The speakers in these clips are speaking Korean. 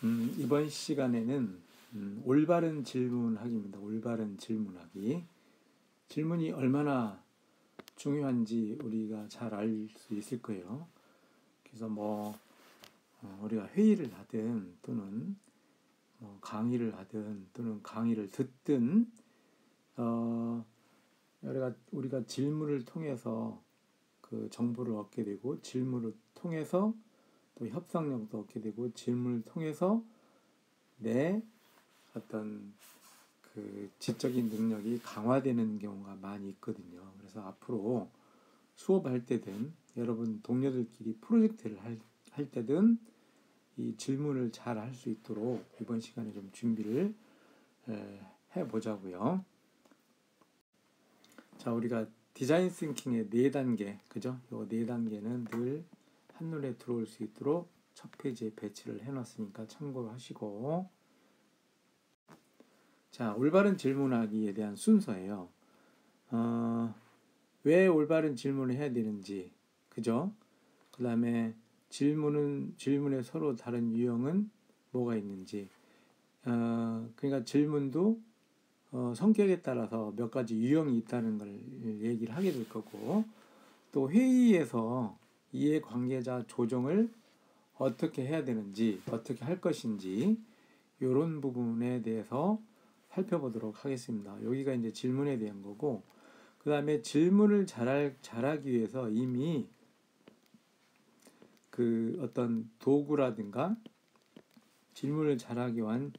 이번 시간에는 올바른 질문하기입니다. 올바른 질문하기. 질문이 얼마나 중요한지 우리가 잘 알 수 있을 거예요. 그래서 우리가 회의를 하든 또는 강의를 하든 또는 강의를 듣든 우리가 질문을 통해서 그 정보를 얻게 되고, 질문을 통해서 또 협상력도 얻게 되고, 질문을 통해서 내 어떤 그 지적인 능력이 강화되는 경우가 많이 있거든요. 그래서 앞으로 수업할 때든 여러분 동료들끼리 프로젝트를 할 때든 이 질문을 잘 할 수 있도록 이번 시간에 좀 준비를 해보자고요. 자, 우리가 디자인 싱킹의 4단계, 그죠? 이 4단계는 늘 한눈에 들어올 수 있도록 첫 페이지에 배치를 해놨으니까 참고하시고, 자, 올바른 질문하기에 대한 순서예요. 왜 올바른 질문을 해야 되는지, 그죠? 그 다음에 질문의 서로 다른 유형은 뭐가 있는지, 그러니까 질문도 성격에 따라서 몇 가지 유형이 있다는 걸 얘기를 하게 될 거고, 또 회의에서 이해관계자 조정을 어떻게 해야 되는지, 어떻게 할 것인지, 이런 부분에 대해서 살펴보도록 하겠습니다. 여기가 이제 질문에 대한 거고, 그 다음에 질문을 잘하기 위해서 이미 그 어떤 도구라든가 질문을 잘하기 위한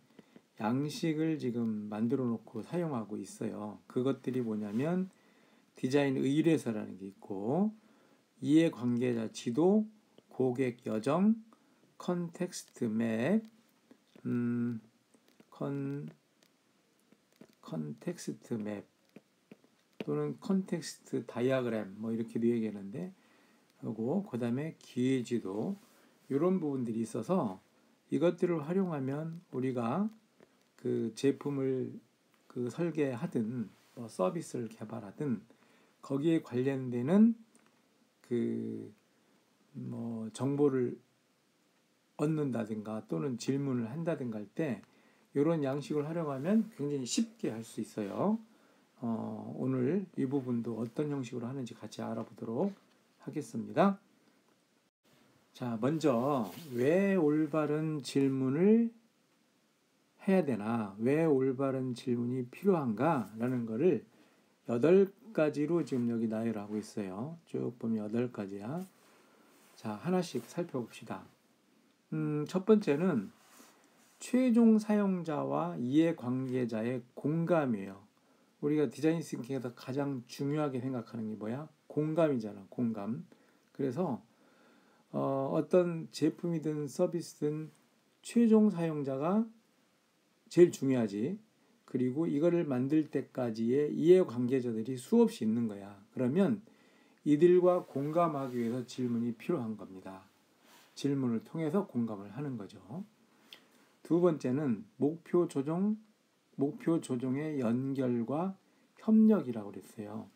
양식을 지금 만들어 놓고 사용하고 있어요. 그것들이 뭐냐면 디자인 의뢰서라는 게 있고, 이해관계자 지도, 고객 여정, 컨텍스트 맵, 컨텍스트 맵 또는 컨텍스트 다이어그램 이렇게도 얘기하는데, 하고 그 다음에 기회지도, 이런 부분들이 있어서 이것들을 활용하면 우리가 그 제품을 그 설계하든 서비스를 개발하든 거기에 관련되는 그 정보를 얻는다든가 또는 질문을 한다든가 할 때 이런 양식을 활용하면 굉장히 쉽게 할 수 있어요. 오늘 이 부분도 어떤 형식으로 하는지 같이 알아보도록 하겠습니다. 자, 먼저 왜 올바른 질문을 해야 되나, 왜 올바른 질문이 필요한가 라는 거를 8가지로 지금 여기 나열하고 있어요. 쭉 보면 8가지야. 자, 하나씩 살펴봅시다. 첫 번째는 최종 사용자와 이해관계자의 공감이에요. 우리가 디자인 싱킹에서 가장 중요하게 생각하는 게 뭐야? 공감이잖아, 공감. 그래서 어떤 제품이든 서비스든 최종 사용자가 제일 중요하지. 그리고 이거를 만들 때까지의 이해관계자들이 수없이 있는 거야. 그러면 이들과 공감하기 위해서 질문이 필요한 겁니다. 질문을 통해서 공감을 하는 거죠. 두 번째는 목표 조정의 연결과 협력이라고 그랬어요.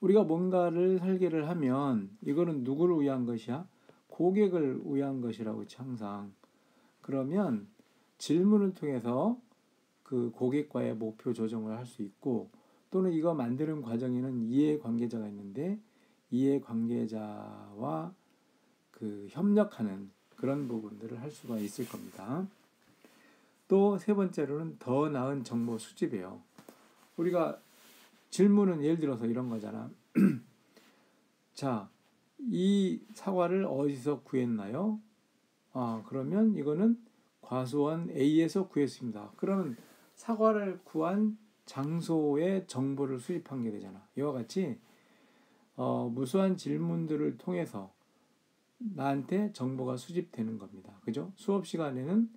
우리가 뭔가를 설계를 하면 이거는 누구를 위한 것이야? 고객을 위한 것이라고 했지, 항상. 그러면 질문을 통해서 그 고객과의 목표 조정을 할 수 있고, 또는 이거 만드는 과정에는 이해관계자가 있는데 이해관계자와 그 협력하는 그런 부분들을 할 수가 있을 겁니다. 또 세 번째로는 더 나은 정보 수집이에요. 우리가 질문은 예를 들어서 이런 거잖아. 자, 이 사과를 어디서 구했나요? 그러면 이거는 과수원 A에서 구했습니다. 그러면 사과를 구한 장소의 정보를 수집한 게 되잖아. 이와 같이 무수한 질문들을 통해서 나한테 정보가 수집되는 겁니다. 그죠? 수업 시간에는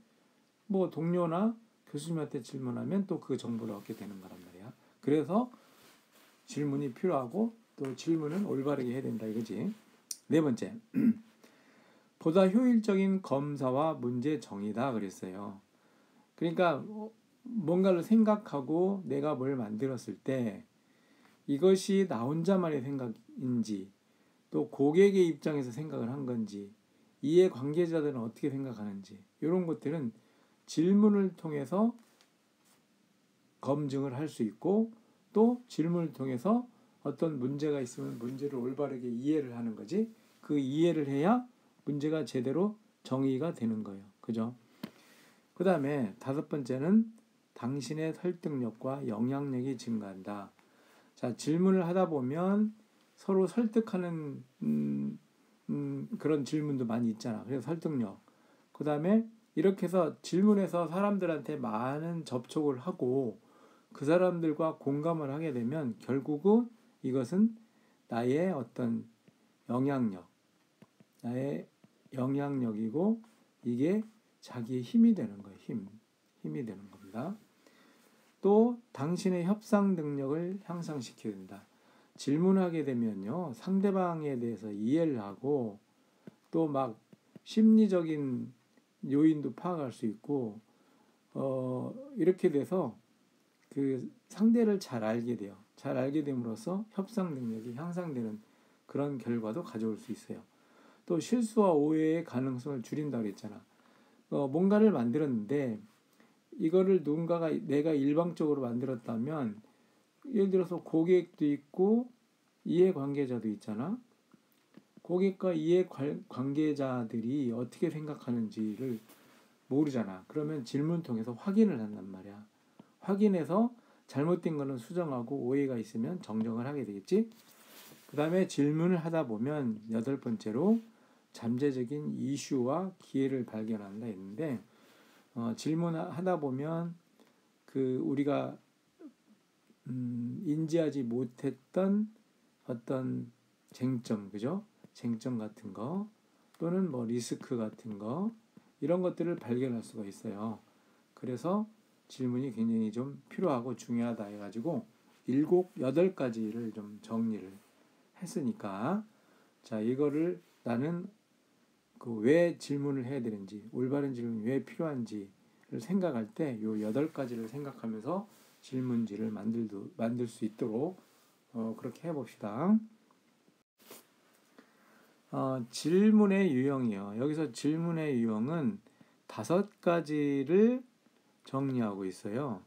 동료나 교수님한테 질문하면 또 그 정보를 얻게 되는 거란 말이야. 그래서 질문이 필요하고, 또 질문은 올바르게 해야 된다 이거지. 네 번째, 보다 효율적인 검사와 문제 정의다 그랬어요. 그러니까 뭔가를 생각하고 내가 뭘 만들었을 때 이것이 나 혼자만의 생각인지 또 고객의 입장에서 생각을 한 건지, 이해 관계자들은 어떻게 생각하는지 이런 것들은 질문을 통해서 검증을 할 수 있고 또 질문을 통해서 어떤 문제가 있으면 문제를 올바르게 이해를 하는 거지. 그 이해를 해야 문제가 제대로 정의가 되는 거예요. 그죠? 그 다음에 5번째는 당신의 설득력과 영향력이 증가한다. 자, 질문을 하다 보면 서로 설득하는 그런 질문도 많이 있잖아. 그래서 설득력. 그 다음에 이렇게 해서 질문해서 사람들한테 많은 접촉을 하고 그 사람들과 공감을 하게 되면 결국은 이것은 나의 어떤 영향력, 나의 영향력이고 이게 자기의 힘이 되는 거예요. 힘이 되는 겁니다. 또 당신의 협상 능력을 향상시켜야 된다. 질문하게 되면요, 상대방에 대해서 이해를 하고 또 막 심리적인 요인도 파악할 수 있고 이렇게 돼서 그 상대를 잘 알게 돼요. 잘 알게 됨으로써 협상 능력이 향상되는 그런 결과도 가져올 수 있어요. 또 실수와 오해의 가능성을 줄인다고 했잖아. 뭔가를 만들었는데 이거를 누군가가 내가 일방적으로 만들었다면 예를 들어서 고객도 있고 이해관계자도 있잖아. 고객과 이해관계자들이 어떻게 생각하는지를 모르잖아. 그러면 질문 통해서 확인을 한단 말이야. 확인해서 잘못된 거는 수정하고 오해가 있으면 정정을 하게 되겠지. 그 다음에 질문을 하다 보면 8번째로 잠재적인 이슈와 기회를 발견한다 했는데 질문하다 보면 그 우리가 인지하지 못했던 어떤 쟁점, 그죠? 쟁점 같은 거 또는 뭐 리스크 같은 거 이런 것들을 발견할 수가 있어요. 그래서 질문이 굉장히 좀 필요하고 중요하다 해가지고 8가지를 좀 정리를 했으니까 자 이거를 나는 그 왜 질문을 해야 되는지 올바른 질문이 왜 필요한지를 생각할 때 요 8가지를 생각하면서 질문지를 만들 수 있도록 그렇게 해봅시다. 질문의 유형이요. 여기서 질문의 유형은 5가지를 정리하고 있어요.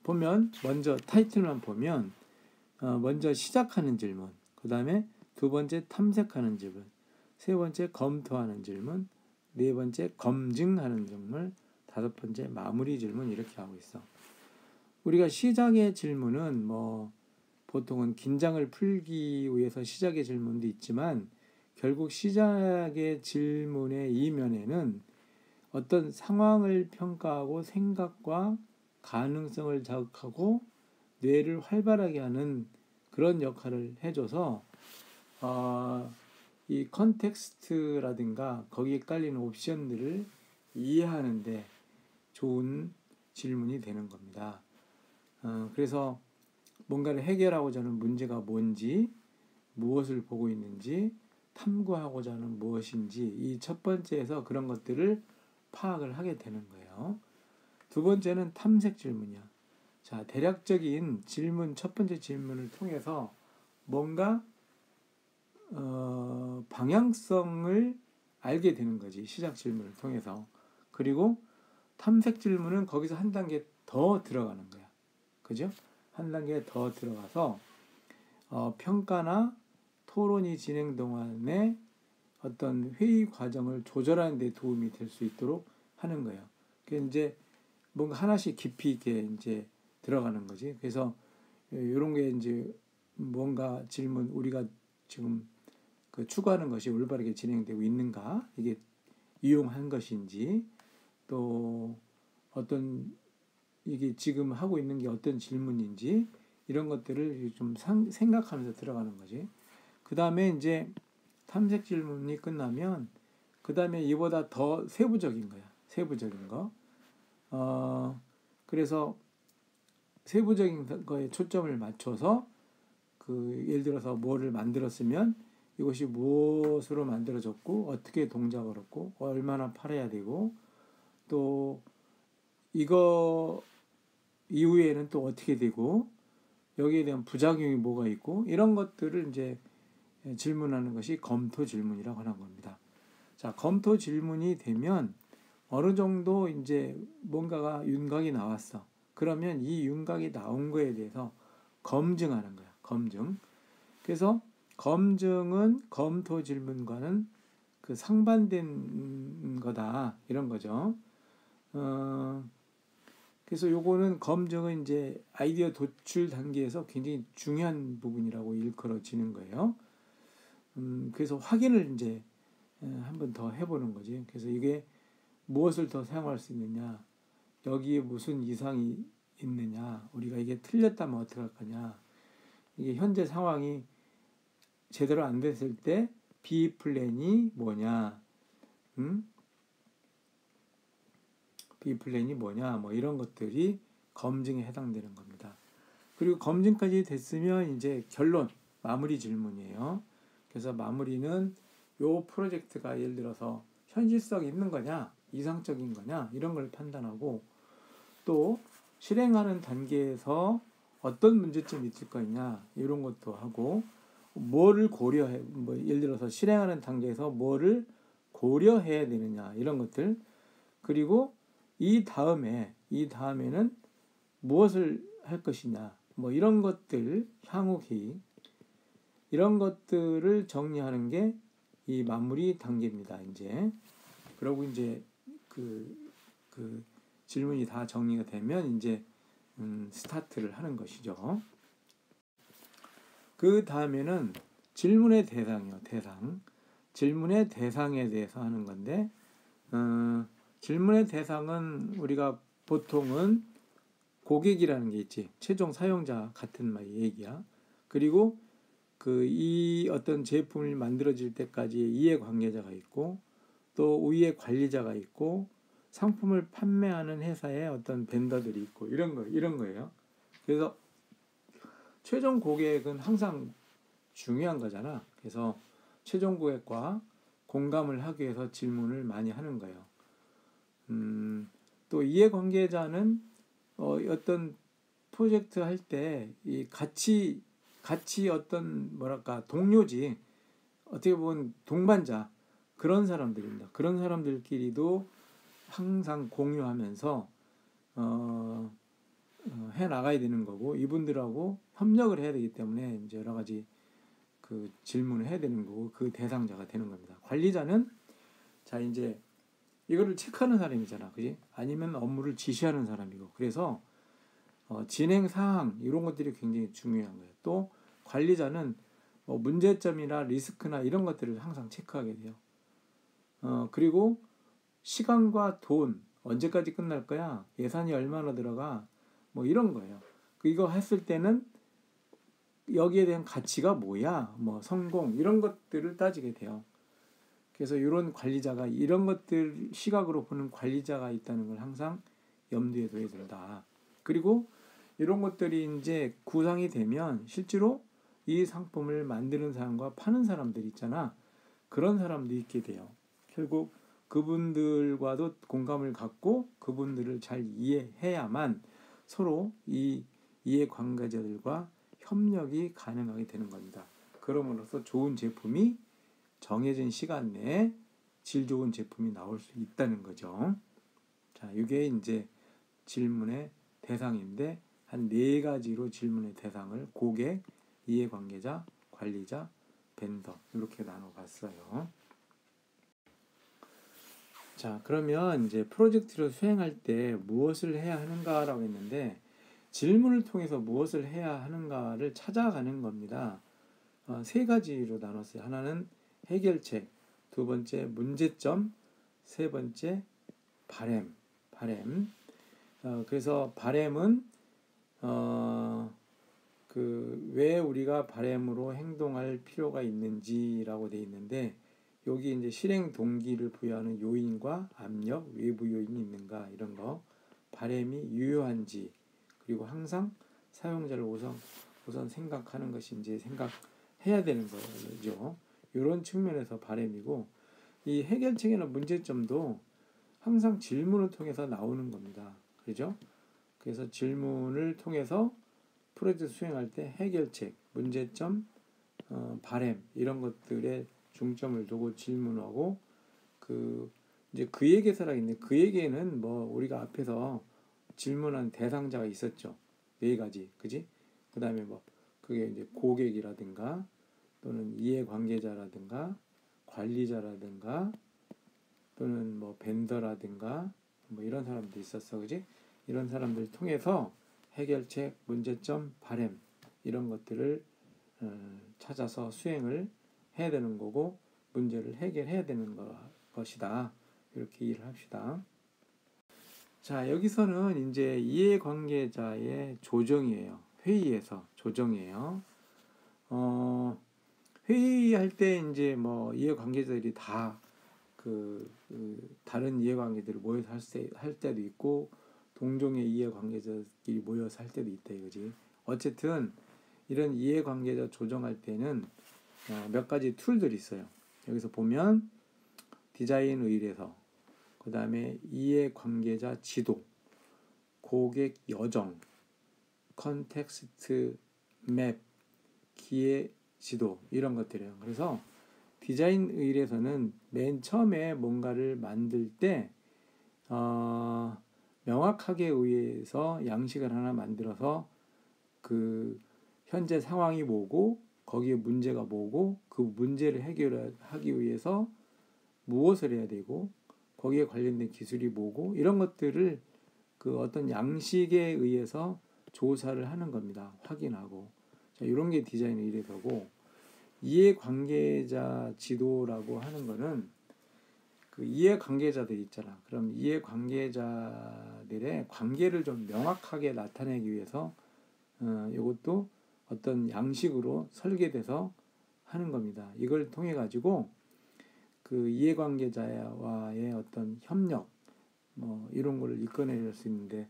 보면 먼저 타이틀만 보면 먼저 시작하는 질문, 그 다음에 2번째 탐색하는 질문, 3번째 검토하는 질문, 4번째 검증하는 질문, 5번째 마무리 질문 이렇게 하고 있어. 우리가 시작의 질문은 뭐 보통은 긴장을 풀기 위해서 시작의 질문도 있지만 결국 시작의 질문의 이면에는 어떤 상황을 평가하고 생각과 가능성을 자극하고 뇌를 활발하게 하는 그런 역할을 해줘서 이 컨텍스트라든가 거기에 깔리는 옵션들을 이해하는데 좋은 질문이 되는 겁니다. 그래서 뭔가를 해결하고자 하는 문제가 뭔지, 무엇을 보고 있는지, 탐구하고자 하는 무엇인지 이 첫 번째에서 그런 것들을 파악을 하게 되는 거예요. 2번째는 탐색 질문이야. 자, 대략적인 질문, 첫 번째 질문을 통해서 뭔가 방향성을 알게 되는 거지. 시작 질문을 통해서. 그리고 탐색 질문은 거기서 한 단계 더 들어가는 거야. 그죠? 한 단계 더 들어가서 평가나 토론이 진행 동안에 어떤 회의 과정을 조절하는 데 도움이 될 수 있도록 하는 거예요. 그게 이제 뭔가 하나씩 깊이 있게 이제 들어가는 거지. 그래서 이런 게 이제 뭔가 질문 우리가 지금 그 추구하는 것이 올바르게 진행되고 있는가, 이게 유용한 것인지, 또 어떤 이게 지금 하고 있는 게 어떤 질문인지 이런 것들을 좀 생각하면서 들어가는 거지. 그 다음에 이제 탐색 질문이 끝나면 그 다음에 이보다 더 세부적인 거야. 세부적인 거. 그래서 세부적인 거에 초점을 맞춰서 그 예를 들어서 뭐를 만들었으면 이것이 무엇으로 만들어졌고 어떻게 동작을 했고 얼마나 팔아야 되고 또 이거 이후에는 또 어떻게 되고 여기에 대한 부작용이 뭐가 있고 이런 것들을 이제 질문하는 것이 검토 질문이라고 하는 겁니다. 자, 검토 질문이 되면 어느 정도 이제 뭔가가 윤곽이 나왔어. 그러면 이 윤곽이 나온 거에 대해서 검증하는 거야. 검증. 그래서 검증은 검토 질문과는 그 상반된 거다. 이런 거죠. 그래서 요거는 검증은 이제 아이디어 도출 단계에서 굉장히 중요한 부분이라고 일컬어지는 거예요. 그래서 확인을 이제 한 번 더 해보는 거지. 그래서 이게 무엇을 더 사용할 수 있느냐, 여기에 무슨 이상이 있느냐, 우리가 이게 틀렸다면 어떻게 할 거냐, 이게 현재 상황이 제대로 안 됐을 때 B 플랜이 뭐냐, B 플랜이 뭐냐, 뭐 이런 것들이 검증에 해당되는 겁니다. 그리고 검증까지 됐으면 이제 결론, 마무리 질문이에요. 그래서 마무리는 요 프로젝트가 예를 들어서 현실성 있는 거냐, 이상적인 거냐, 이런 걸 판단하고, 또 실행하는 단계에서 어떤 문제점이 있을 거냐, 이런 것도 하고, 뭐를 고려해, 뭐 예를 들어서 실행하는 단계에서 뭐를 고려해야 되느냐, 이런 것들. 그리고 이 다음에는 무엇을 할 것이냐, 뭐 이런 것들, 향후 계획, 이런 것들을 정리하는 게 이 마무리 단계입니다. 이제 그러고 이제 그 질문이 다 정리가 되면 이제 스타트를 하는 것이죠. 그 다음에는 질문의 대상이요. 대상. 질문의 대상에 대해서 하는 건데, 질문의 대상은 우리가 보통은 고객이라는 게 있지. 최종 사용자 같은 말 얘기야. 그리고 이 어떤 제품을 만들어질 때까지 이해관계자가 있고, 또 위에 관리자가 있고, 상품을 판매하는 회사의 어떤 벤더들이 있고, 이런 거예요. 그래서 최종 고객은 항상 중요한 거잖아. 그래서 최종 고객과 공감을 하기 위해서 질문을 많이 하는 거예요. 또 이해관계자는 어떤 프로젝트 할 때 이 같이 어떤 뭐랄까 동료지, 어떻게 보면 동반자, 그런 사람들입니다. 그런 사람들끼리도 항상 공유하면서 해 나가야 되는 거고, 이분들하고 협력을 해야 되기 때문에 이제 여러 가지 그 질문을 해야 되는 거고, 그 대상자가 되는 겁니다. 관리자는 자 이제 이거를 체크하는 사람이잖아, 그지? 아니면 업무를 지시하는 사람이고, 그래서 진행 사항 이런 것들이 굉장히 중요한 거예요. 또 관리자는 문제점이나 리스크나 이런 것들을 항상 체크하게 돼요. 그리고 시간과 돈, 언제까지 끝날 거야, 예산이 얼마나 들어가, 뭐 이런 거예요. 이거 했을 때는 여기에 대한 가치가 뭐야, 뭐 성공, 이런 것들을 따지게 돼요. 그래서 이런 관리자가, 이런 것들 시각으로 보는 관리자가 있다는 걸 항상 염두에 둬야 된다. 그리고 이런 것들이 이제 구상이 되면 실제로 이 상품을 만드는 사람과 파는 사람들 있잖아. 그런 사람도 있게 돼요. 결국 그분들과도 공감을 갖고 그분들을 잘 이해해야만 서로 이 이해관계자들과 협력이 가능하게 되는 겁니다. 그럼으로써 좋은 제품이 정해진 시간 내에 질 좋은 제품이 나올 수 있다는 거죠. 자, 이게 이제 질문의 대상인데, 한 4가지로 질문의 대상을 고객, 이해관계자, 관리자, 벤더 이렇게 나눠봤어요. 자, 그러면 이제 프로젝트를 수행할 때 무엇을 해야 하는가라고 했는데, 질문을 통해서 무엇을 해야 하는가를 찾아가는 겁니다. 3가지로 나눴어요. 하나는 해결책, 2번째 문제점, 3번째 바램. 그래서 바램은 왜 우리가 바램으로 행동할 필요가 있는지라고 돼 있는데, 여기 이제 실행 동기를 부여하는 요인과 압력, 외부 요인이 있는가, 이런 거, 바램이 유효한지, 그리고 항상 사용자를 우선 생각하는 것인지 생각해야 되는 거죠. 이런 측면에서 바램이고, 이 해결책이나 문제점도 항상 질문을 통해서 나오는 겁니다. 그죠? 그래서 질문을 통해서 프로젝트 수행할 때 해결책, 문제점, 바램 이런 것들에 중점을 두고 질문하고 이제 그에게서라 있는데 그에게는 뭐 우리가 앞에서 질문한 대상자가 있었죠. 네 가지, 그지? 그 다음에 뭐 그게 이제 고객이라든가 또는 이해관계자라든가 관리자라든가 또는 뭐 벤더라든가 뭐 이런 사람도 있었어, 그지? 이런 사람들 통해서 해결책, 문제점, 바램 이런 것들을 찾아서 수행을 해야 되는 거고 문제를 해결해야 되는 것이다. 이렇게 이해를 합시다. 자, 여기서는 이제 이해관계자의 조정이에요. 회의에서 조정이에요. 회의할 때 이제 뭐 이해관계자들이 다 다른 이해관계들을 모여서 할 때도 있고 동종의 이해관계자들끼리 모여서 할 때도 있다 이거지. 어쨌든 이런 이해관계자 조정할 때는 몇 가지 툴들이 있어요. 여기서 보면 디자인 의뢰서, 그 다음에 이해관계자 지도, 고객 여정, 컨텍스트 맵, 기회 지도 이런 것들이에요. 그래서 디자인 의뢰서는 맨 처음에 뭔가를 만들 때 명확하게 의해서 양식을 하나 만들어서 그 현재 상황이 뭐고 거기에 문제가 뭐고 그 문제를 해결하기 위해서 무엇을 해야 되고 거기에 관련된 기술이 뭐고 이런 것들을 그 어떤 양식에 의해서 조사를 하는 겁니다. 확인하고. 자, 이런 게 디자인 의뢰서고 이해관계자 지도라고 하는 거는 그 이해관계자들 있잖아. 그럼 이해관계자들의 관계를 좀 명확하게 나타내기 위해서 이것도 어떤 양식으로 설계돼서 하는 겁니다. 이걸 통해 가지고 그 이해관계자와의 어떤 협력 뭐 이런 거를 이끌어낼 수 있는데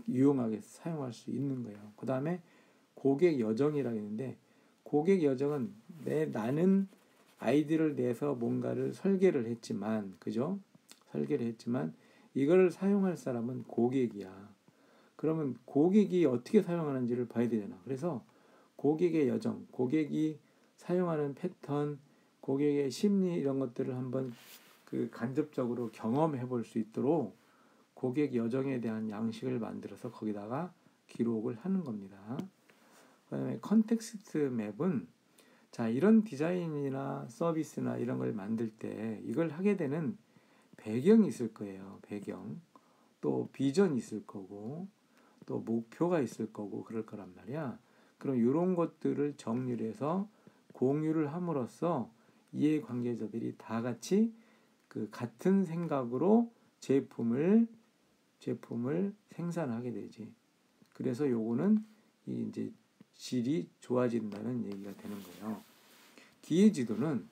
유용하게 사용할 수 있는 거예요. 그 다음에 고객 여정이라고 했는데 고객 여정은 나는 아이디를 내서 뭔가를 설계를 했지만 그죠? 설계를 했지만 이걸 사용할 사람은 고객이야. 그러면 고객이 어떻게 사용하는지를 봐야 되잖아. 그래서 고객의 여정, 고객이 사용하는 패턴, 고객의 심리 이런 것들을 한번 간접적으로 경험해 볼 수 있도록 고객 여정에 대한 양식을 만들어서 거기다가 기록을 하는 겁니다. 그다음에 컨텍스트 맵은 자, 이런 디자인이나 서비스나 이런 걸 만들 때 이걸 하게 되는 배경이 있을 거예요. 배경. 또 비전이 있을 거고 또 목표가 있을 거고 그럴 거란 말이야. 그럼 이런 것들을 정리를 해서 공유를 함으로써 이해관계자들이 다 같이 그 같은 생각으로 제품을 생산하게 되지. 그래서 요거는 이제 질이 좋아진다는 얘기가 되는 거예요. 기회지도는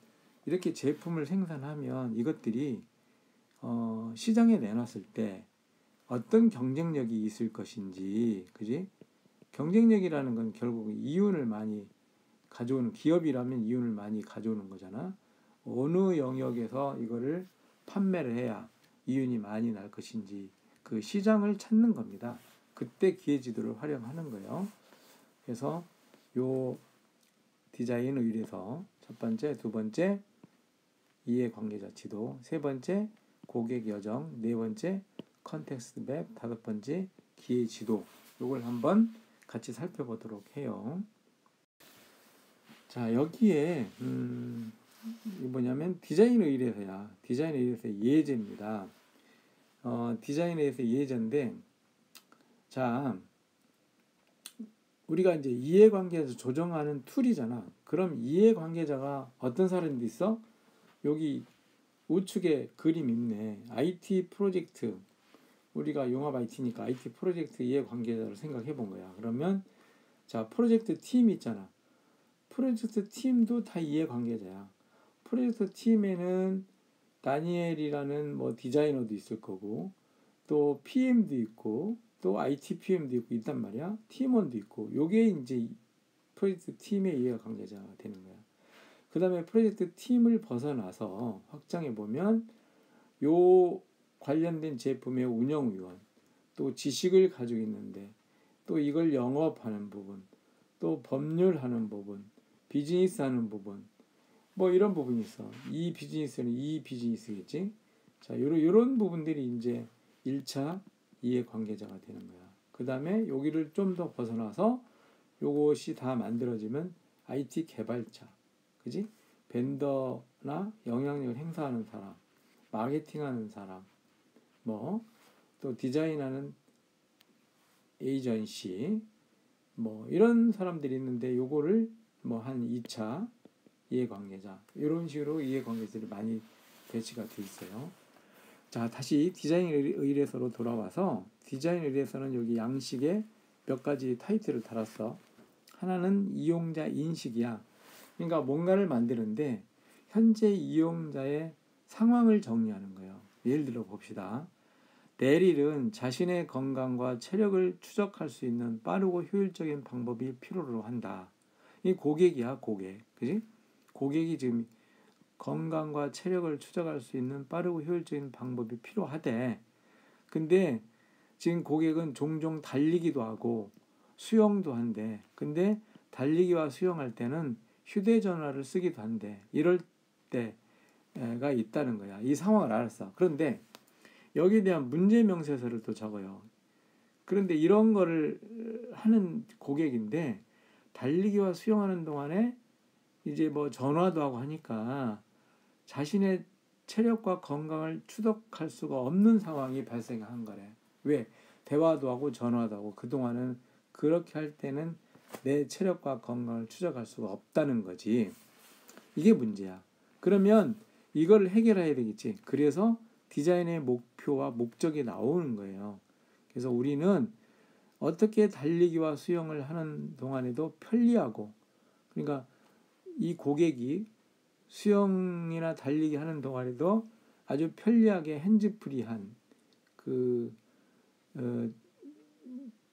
이렇게 제품을 생산하면 이것들이 시장에 내놨을 때 어떤 경쟁력이 있을 것인지, 그지? 경쟁력이라는 건 결국 이윤을 많이 가져오는 기업이라면 이윤을 많이 가져오는 거잖아. 어느 영역에서 이거를 판매를 해야 이윤이 많이 날 것인지 그 시장을 찾는 겁니다. 그때 기회지도를 활용하는 거예요. 그래서 요 디자인 의뢰서 첫 번째, 두 번째 이해관계자 지도, 세 번째 고객 여정, 네 번째 컨텍스트 맵, 다섯 번째 기회 지도. 요걸 한번 같이 살펴보도록 해요. 자, 여기에 뭐냐면 디자인 의뢰서야. 디자인 의뢰서의 예제입니다. 디자인 의뢰서의 예제인데 자, 우리가 이제 이해관계에서 조정하는 툴이잖아. 그럼 이해관계자가 어떤 사람도 있어? 여기 우측에 그림 있네. IT 프로젝트. 우리가 용합 IT니까 IT 프로젝트 이해관계자를 생각해 본 거야. 그러면 자, 프로젝트 팀 있잖아. 프로젝트 팀도 다 이해관계자야. 프로젝트 팀에는 다니엘이라는 뭐 디자이너도 있을 거고 또 PM도 있고 또 IT PM도 있고 있단 말이야. 팀원도 있고 요게 이제 프로젝트 팀의 이해관계자가 되는 거야. 그 다음에 프로젝트 팀을 벗어나서 확장해 보면 요 관련된 제품의 운영위원 또 지식을 가지고 있는데 또 이걸 영업하는 부분 또 법률하는 부분 비즈니스 하는 부분, 뭐 이런 부분이 있어. 이 비즈니스는 이 비즈니스겠지. 자, 요런 부분들이 이제 1차 이해관계자가 되는 거야. 그 다음에 여기를 좀 더 벗어나서 요것이 다 만들어지면 IT 개발자, 그지? 벤더나 영향력을 행사하는 사람, 마케팅하는 사람, 뭐 또 디자인하는 에이전시, 뭐 이런 사람들이 있는데 요거를 뭐 한 2차 이해관계자, 이런 식으로 이해관계자들이 많이 배치가 돼 있어요. 자, 다시 디자인 의뢰서로 돌아와서 디자인 의뢰서는 여기 양식에 몇 가지 타이틀을 달았어. 하나는 이용자 인식이야. 그러니까 뭔가를 만드는데 현재 이용자의 상황을 정리하는 거예요. 예를 들어 봅시다. 내릴은 자신의 건강과 체력을 추적할 수 있는 빠르고 효율적인 방법이 필요로 한다. 이 고객이야, 고객. 그지? 고객이 지금 건강과 체력을 추적할 수 있는 빠르고 효율적인 방법이 필요하대. 근데 지금 고객은 종종 달리기도 하고 수영도 한대. 근데 달리기와 수영할 때는 휴대전화를 쓰기도 한대. 이럴 때가 있다는 거야. 이 상황을 알았어. 그런데 여기에 대한 문제 명세서를 또 적어요. 그런데 이런 거를 하는 고객인데 달리기와 수영하는 동안에 이제 뭐 전화도 하고 하니까 자신의 체력과 건강을 추적할 수가 없는 상황이 발생한 거래. 왜? 대화도 하고 전화도 하고 그동안은 그렇게 할 때는 내 체력과 건강을 추적할 수가 없다는 거지. 이게 문제야. 그러면 이걸 해결해야 되겠지. 그래서 디자인의 목표와 목적이 나오는 거예요. 그래서 우리는 어떻게 달리기와 수영을 하는 동안에도 편리하고, 그러니까 이 고객이 수영이나 달리기 하는 동안에도 아주 편리하게 핸즈프리한 그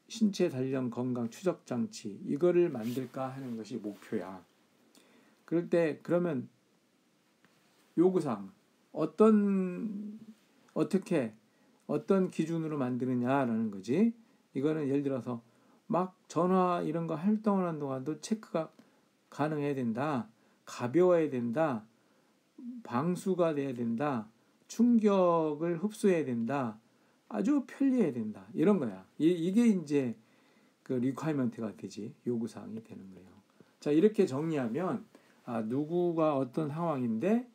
신체 단련 건강 추적 장치, 이거를 만들까 하는 것이 목표야. 그럴 때 그러면 요구사항 어떤 기준으로 만드느냐라는 거지. 이거는 예를 들어서 막 전화 이런 거 활동하는 동안도 체크가 가능해야 된다. 가벼워야 된다. 방수가 돼야 된다. 충격을 흡수해야 된다. 아주 편리해야 된다. 이런 거야. 이게 이제 그 리퀘어먼트가 되지. 요구사항이 되는 거예요. 자, 이렇게 정리하면 누구가 어떤 상황인데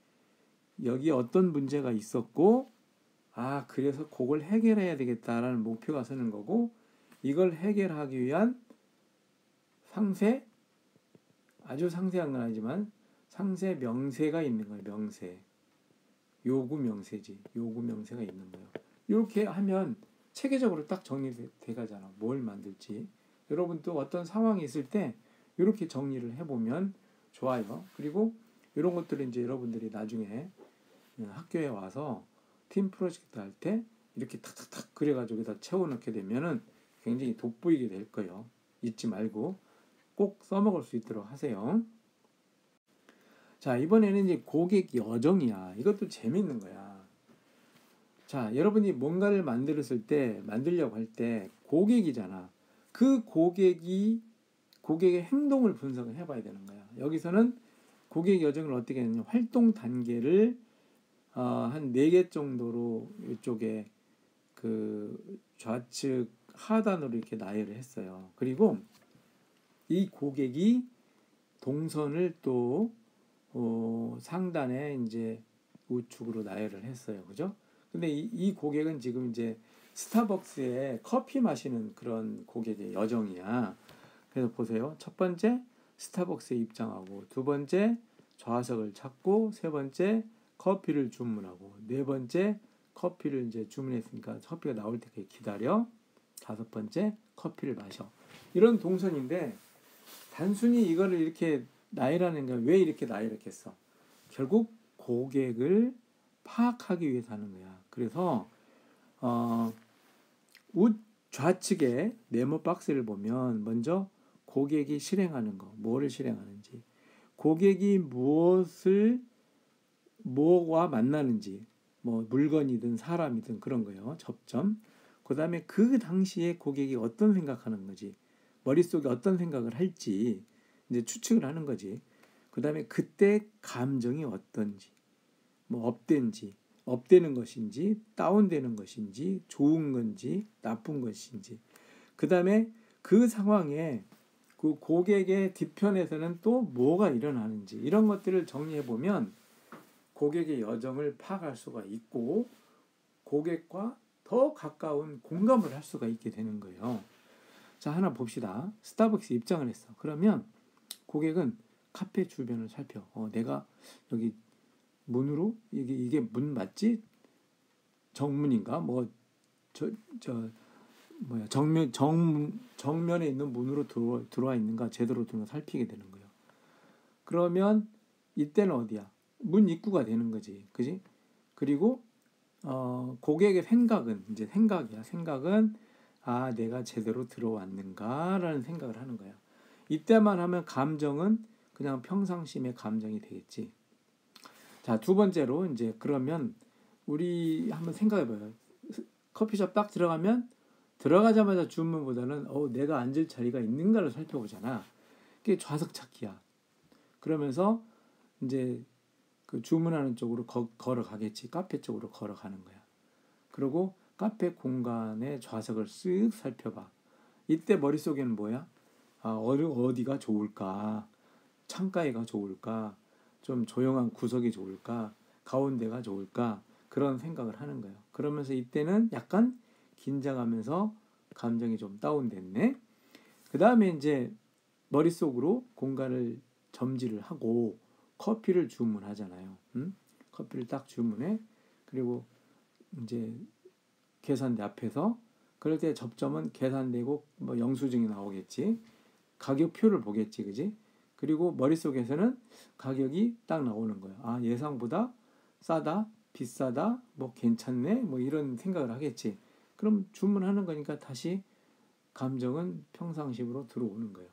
여기 어떤 문제가 있었고 그래서 그걸 해결해야 되겠다라는 목표가 서는 거고, 이걸 해결하기 위한 상세, 아주 상세한 건 아니지만 상세 명세가 있는 거예요. 명세. 요구 명세지. 요구 명세가 있는 거예요. 이렇게 하면 체계적으로 딱 정리돼 가잖아. 뭘 만들지. 여러분 또 어떤 상황이 있을 때 이렇게 정리를 해보면 좋아요. 그리고 이런 것들을 이제 여러분들이 나중에 학교에 와서 팀 프로젝트 할 때 이렇게 탁탁탁 그려가지고 여기다 채워넣게 되면은 굉장히 돋보이게 될 거예요. 잊지 말고 꼭 써먹을 수 있도록 하세요. 자, 이번에는 이제 고객 여정이야. 이것도 재밌는 거야. 자, 여러분이 뭔가를 만들려고 할 때 고객이잖아. 그 고객의 행동을 분석을 해봐야 되는 거야. 여기서는 고객 여정을 어떻게 했느냐. 활동 단계를 한 4개 정도로 이쪽에 그 좌측 하단으로 이렇게 나열을 했어요. 그리고 이 고객이 동선을 또 상단에 이제 우측으로 나열을 했어요. 그죠? 근데 이 고객은 지금 이제 스타벅스에 커피 마시는 그런 고객의 여정이야. 그래서 보세요. 첫 번째 스타벅스에 입장하고, 두 번째 좌석을 찾고, 세 번째 커피를 주문하고, 네 번째 커피를 이제 주문했으니까 커피가 나올 때까지 기다려. 다섯 번째 커피를 마셔. 이런 동선인데 단순히 이거를 이렇게 나열하는 건 왜 이렇게 나열했겠어? 결국 고객을 파악하기 위해서 하는 거야. 그래서 좌측에 네모 박스를 보면 먼저 고객이 실행하는 거, 뭐를 실행하는지, 고객이 뭐와 만나는지, 뭐 물건이든 사람이든 그런 거예요. 접점. 그 다음에 그 당시에 고객이 어떤 생각하는 거지, 머릿속에 어떤 생각을 할지 이제 추측을 하는 거지. 그 다음에 그때 감정이 어떤지, 뭐 업되는 것인지, 다운되는 것인지, 좋은 건지, 나쁜 것인지, 그 다음에 그 상황에 그 고객의 뒤편에서는 또 뭐가 일어나는지, 이런 것들을 정리해 보면 고객의 여정을 파악할 수가 있고 고객과 더 가까운 공감을 할 수가 있게 되는 거예요. 자, 하나 봅시다. 스타벅스 입장을 했어. 그러면 고객은 카페 주변을 살펴. 내가 여기 문으로 이게 문 맞지? 정문인가? 정면에 있는 문으로 들어와 있는가? 제대로 들어와 살피게 되는 거예요. 그러면 이때는 어디야? 문 입구가 되는 거지. 그지? 그리고 고객의 생각은 이제 생각이야. 생각은 내가 제대로 들어왔는가라는 생각을 하는 거야. 이때만 하면 감정은 그냥 평상심의 감정이 되겠지. 자, 두 번째로 이제 그러면 우리 한번 생각해봐요. 커피숍 딱 들어가자마자 주문보다는 내가 앉을 자리가 있는가를 살펴보잖아. 그게 좌석 찾기야. 그러면서 이제 그 주문하는 쪽으로 걸어가겠지. 카페 쪽으로 걸어가는 거야. 그리고 카페 공간의 좌석을 쓱 살펴봐. 이때 머릿속에는 뭐야? 어디가 좋을까? 창가에가 좋을까? 좀 조용한 구석이 좋을까? 가운데가 좋을까? 그런 생각을 하는 거예요. 그러면서 이때는 약간 긴장하면서 감정이 좀 다운됐네. 그 다음에 이제 머릿속으로 공간을 점지를 하고 커피를 주문하잖아요. 커피를 딱 주문해. 그리고 이제 계산대 앞에서 그럴 때 접점은 계산되고 뭐 영수증이 나오겠지. 가격표를 보겠지, 그지? 그리고 머릿속에서는 가격이 딱 나오는 거야. 예상보다 싸다, 비싸다, 뭐 괜찮네, 뭐 이런 생각을 하겠지. 그럼 주문하는 거니까 다시 감정은 평상심으로 들어오는 거예요.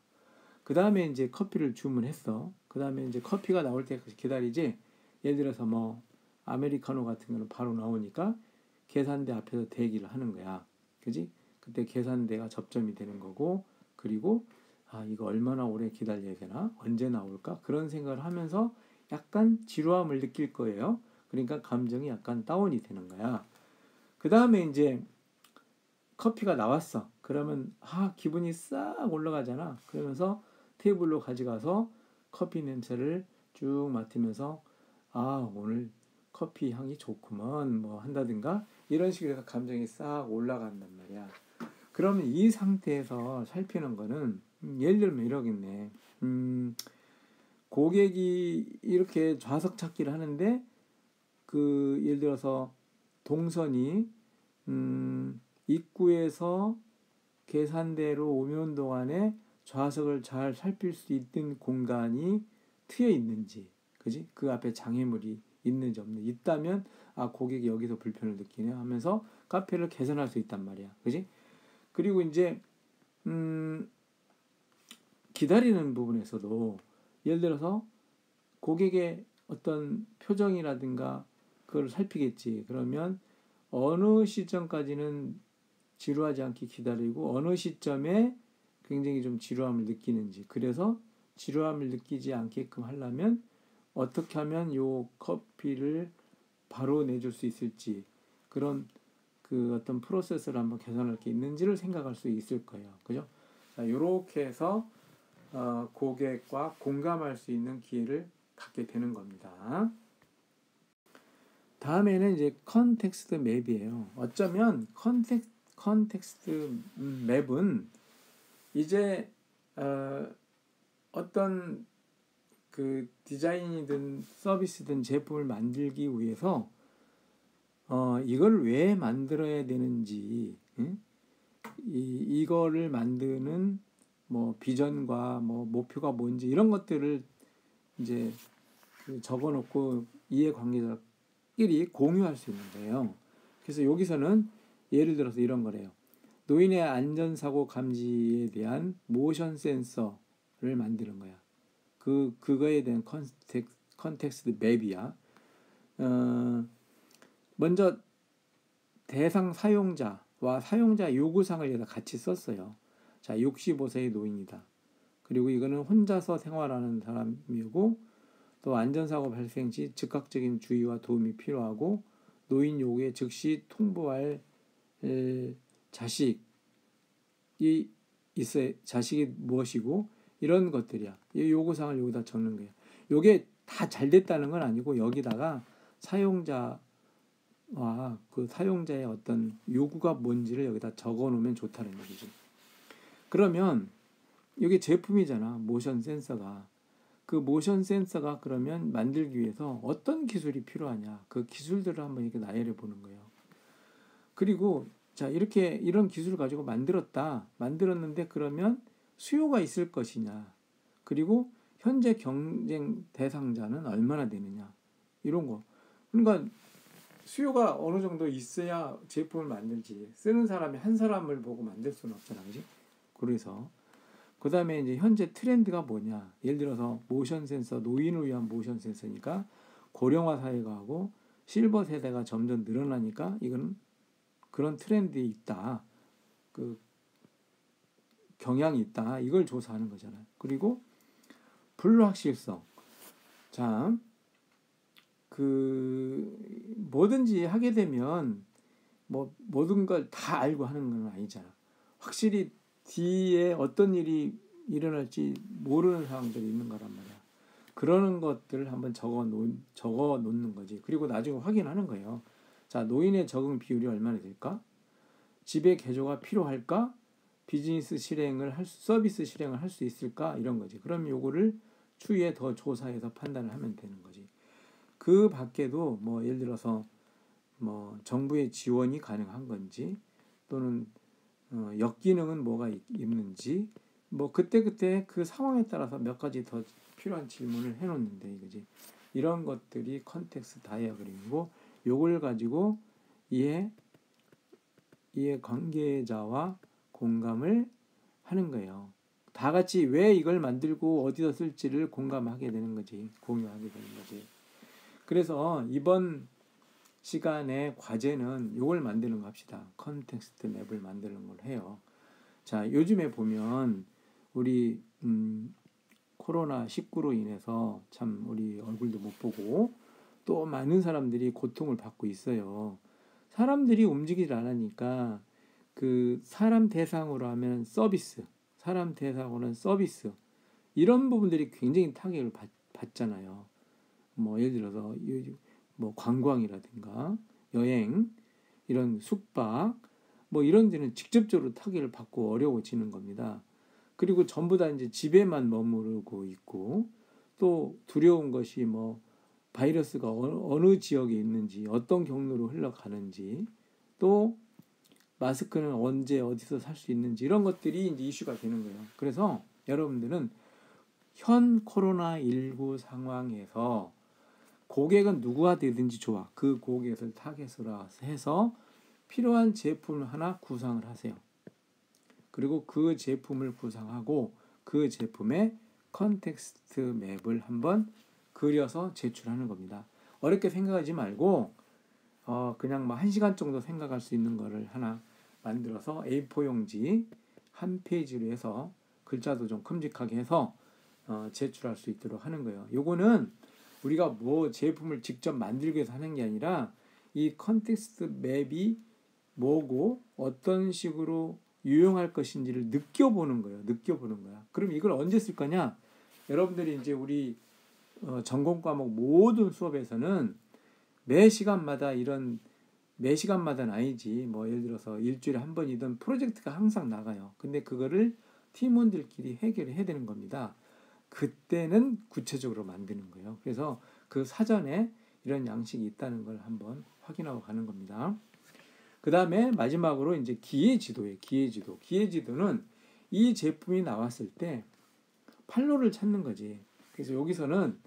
그 다음에 이제 커피를 주문했어. 그 다음에 이제 커피가 나올 때까지 기다리지. 예를 들어서 뭐 아메리카노 같은 거는 바로 나오니까 계산대 앞에서 대기를 하는 거야. 그지? 그때 계산대가 접점이 되는 거고, 그리고 이거 얼마나 오래 기다려야 되나? 언제 나올까? 그런 생각을 하면서 약간 지루함을 느낄 거예요. 그러니까 감정이 약간 다운이 되는 거야. 그 다음에 이제 커피가 나왔어. 그러면 기분이 싹 올라가잖아. 그러면서 테이블로 가져가서 커피 냄새를 쭉 맡으면서 오늘 커피 향이 좋구먼 뭐 한다든가 이런 식으로 해서 감정이 싹 올라간단 말이야. 그러면 이 상태에서 살피는 거는 예를 들면 이러겠네. 고객이 이렇게 좌석 찾기를 하는데 그 예를 들어서 동선이 입구에서 계산대로 오면 동안에 좌석을 잘 살필 수 있는 공간이 트여 있는지, 그지? 그 앞에 장애물이 있는지 없는지 있다면 고객이 여기서 불편을 느끼네 하면서 카페를 개선할 수 있단 말이야, 그지? 그리고 이제 기다리는 부분에서도 예를 들어서 고객의 어떤 표정이라든가 그걸 살피겠지. 그러면 어느 시점까지는 지루하지 않게 기다리고 어느 시점에 굉장히 좀 지루함을 느끼는지, 그래서 지루함을 느끼지 않게끔 하려면 어떻게 하면 요 커피를 바로 내줄 수 있을지, 그런 그 어떤 프로세스를 한번 개선할 게 있는지를 생각할 수 있을 거예요. 그죠? 이렇게 해서 고객과 공감할 수 있는 기회를 갖게 되는 겁니다. 다음에는 이제 컨텍스트 맵이에요. 어쩌면 컨텍스트 맵은 이제 어떤 그 디자인이든 서비스든 제품을 만들기 위해서 이걸 왜 만들어야 되는지, 이거를 만드는 뭐 비전과 뭐 목표가 뭔지 이런 것들을 이제 적어놓고 이해관계자끼리 공유할 수 있는 거예요. 그래서 여기서는 예를 들어서 이런 거래요. 노인의 안전사고 감지에 대한 모션 센서를 만드는 거야. 그거에 대한 컨텍스트 맵이야. 먼저 대상 사용자와 사용자 요구사항을 여기다 같이 썼어요. 자, 65세의 노인이다. 그리고 이거는 혼자서 생활하는 사람이고 또 안전사고 발생 시 즉각적인 주의와 도움이 필요하고 노인 요구에 즉시 통보할 자식이 있어야 자식이 무엇이고 이런 것들이야. 이 요구사항을 여기다 적는 거예요. 요게 다 잘 됐다는 건 아니고 여기다가 사용자와 그 사용자의 어떤 요구가 뭔지를 여기다 적어 놓으면 좋다는 얘기죠. 그러면 이게 제품이잖아. 모션 센서가. 그 모션 센서가 그러면 만들기 위해서 어떤 기술이 필요하냐. 그 기술들을 한번 이렇게 나열해 보는 거예요. 그리고 자, 이렇게 이런 기술을 가지고 만들었는데 그러면 수요가 있을 것이냐. 그리고 현재 경쟁 대상자는 얼마나 되느냐. 이런 거. 그러니까 수요가 어느 정도 있어야 제품을 만들지. 쓰는 사람이 한 사람을 보고 만들 수는 없잖아. 그지? 그래서 그 다음에 이제 현재 트렌드가 뭐냐. 예를 들어서 모션 센서, 노인을 위한 모션 센서니까 고령화 사회가 하고 실버 세대가 점점 늘어나니까 이건 그런 트렌드에 있다. 그 경향이 있다. 이걸 조사하는 거잖아요. 그리고 불확실성. 자, 그 뭐든지 하게 되면 뭐 모든 걸 다 알고 하는 건 아니잖아. 확실히 뒤에 어떤 일이 일어날지 모르는 상황들이 있는 거란 말이야. 그러는 것들을 한번 적어 놓는 거지. 그리고 나중에 확인하는 거예요. 자, 노인의 적응 비율이 얼마나 될까? 집의 개조가 필요할까? 비즈니스 서비스 실행을 할 수 있을까? 이런 거지. 그럼 요거를 추후에 더 조사해서 판단을 하면 되는 거지. 그 밖에도 뭐 예를 들어서 뭐 정부의 지원이 가능한 건지 또는 역기능은 뭐가 있는지 뭐 그때 그 상황에 따라서 몇 가지 더 필요한 질문을 해놓는데 이거지. 이런 것들이 컨텍스트 다이어그램이고 요걸 가지고 이해 관계자와 공감을 하는 거예요. 다 같이 왜 이걸 만들고 어디서 쓸지를 공감하게 되는 거지. 공유하게 되는 거지. 그래서 이번 시간에 과제는 이걸 만드는 거 합시다. 컨텍스트 맵을 만드는 걸 해요. 자, 요즘에 보면 우리 코로나19로 인해서 참 우리 얼굴도 못 보고 또 많은 사람들이 고통을 받고 있어요. 사람들이 움직이질 않으니까 그 사람 대상으로 하면 사람 대상으로는 서비스 이런 부분들이 굉장히 타격을 받잖아요. 뭐 예를 들어서 뭐 관광이라든가 여행 이런 숙박 뭐 이런 데는 직접적으로 타격을 받고 어려워지는 겁니다. 그리고 전부 다 이제 집에만 머무르고 있고 또 두려운 것이 뭐 바이러스가 어느 지역에 있는지 어떤 경로로 흘러가는지 또 마스크는 언제 어디서 살 수 있는지 이런 것들이 이제 이슈가 되는 거예요. 그래서 여러분들은 현 코로나19 상황에서 고객은 누구가 되든지 좋아. 그 고객을 타겟으로 해서 필요한 제품을 하나 구상을 하세요. 그리고 그 제품을 구상하고 그 제품의 컨텍스트 맵을 한번 그려서 제출하는 겁니다. 어렵게 생각하지 말고 그냥 뭐 1시간 정도 생각할 수 있는 거를 하나 만들어서 A4 용지 한 페이지로 해서 글자도 좀 큼직하게 해서 제출할 수 있도록 하는 거예요. 요거는 우리가 뭐 제품을 직접 만들기 위해서 하는 게 아니라 이 컨텍스트 맵이 뭐고 어떤 식으로 유용할 것인지를 느껴보는 거예요. 느껴보는 거야. 그럼 이걸 언제 쓸 거냐? 여러분들이 이제 우리 전공 과목 모든 수업에서는 매 시간마다는 아니지. 뭐 예를 들어서 일주일에 한 번이든 프로젝트가 항상 나가요. 근데 그거를 팀원들끼리 해결해야 되는 겁니다. 그때는 구체적으로 만드는 거예요. 그래서 그 사전에 이런 양식이 있다는 걸 한번 확인하고 가는 겁니다. 그 다음에 마지막으로 이제 기회지도예요. 기회지도는 이 제품이 나왔을 때 판로를 찾는 거지. 그래서 여기서는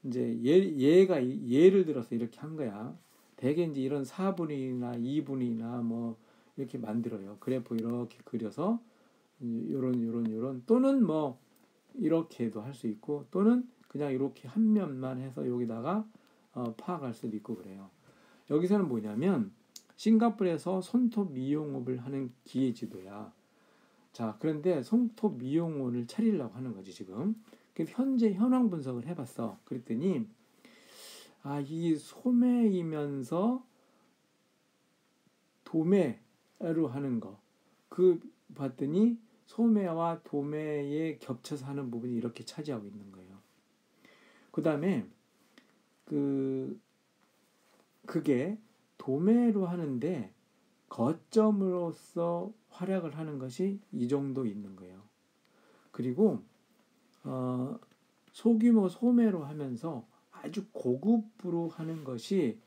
이제 예를 들어서 이렇게 한 거야. 대개 이제 이런 4분이나 2분이나 뭐 이렇게 만들어요. 그래프 이렇게 그려서 요런 또는 뭐 이렇게도 할 수 있고 또는 그냥 이렇게 한 면만 해서 여기다가 파악할 수도 있고 그래요. 여기서는 뭐냐면 싱가포르에서 손톱 미용업을 하는 기회지도야. 자, 그런데 손톱 미용원을 차리려고 하는 거지 지금. 그래서 현재 현황 분석을 해봤어. 그랬더니 이 소매이면서 도매로 하는 거, 그 봤더니 소매와 도매에 겹쳐서 하는 부분이 이렇게 차지하고 있는 거예요. 그 다음에 그게 도매로 하는데 거점으로서 활약을 하는 것이 이 정도 있는 거예요. 그리고 소규모 소매로 하면서 아주 고급으로 하는 것이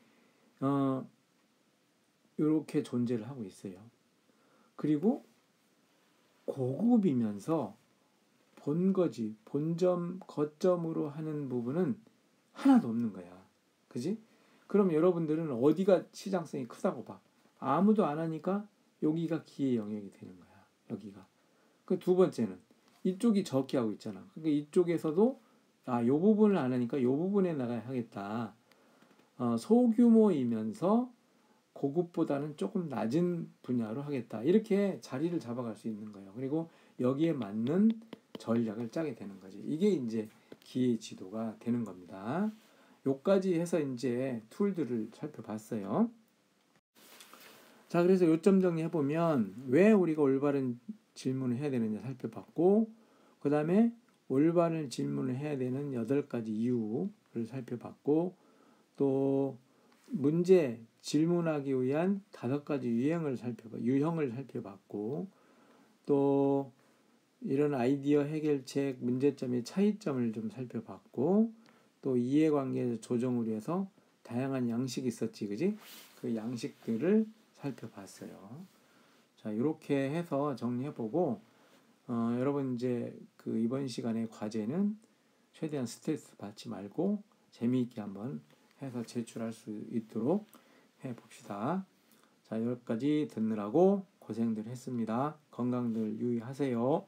이렇게 존재를 하고 있어요. 그리고 고급이면서 본거지, 본점, 거점으로 하는 부분은 하나도 없는 거야. 그지? 그럼 여러분들은 어디가 시장성이 크다고 봐? 아무도 안 하니까 여기가 기회 영역이 되는 거야. 여기가. 그 두 번째는 이쪽이 적게 하고 있잖아. 그러니까 이쪽에서도 요 부분을 안 하니까 요 부분에 나가야 하겠다. 소규모이면서 고급보다는 조금 낮은 분야로 하겠다. 이렇게 자리를 잡아갈 수 있는 거예요. 그리고 여기에 맞는 전략을 짜게 되는 거지. 이게 이제 기회 지도가 되는 겁니다. 요까지 해서 이제 툴들을 살펴봤어요. 자, 그래서 요점 정리해보면 왜 우리가 올바른 질문을 해야 되느냐 살펴봤고, 그 다음에 올바른 질문을 해야 되는 8가지 이유를 살펴봤고, 또 문제 질문하기 위한 5가지 유형을 살펴봤고, 또 이런 아이디어 해결책 문제점의 차이점을 좀 살펴봤고, 또 이해관계 조정을 위해서 다양한 양식이 있었지, 그지? 그 양식들을 살펴봤어요. 자, 이렇게 해서 정리해보고, 여러분 이제 그 이번 시간의 과제는 최대한 스트레스 받지 말고 재미있게 한번 해서 제출할 수 있도록 해봅시다. 자, 여기까지 듣느라고 고생들 했습니다. 건강들 유의하세요.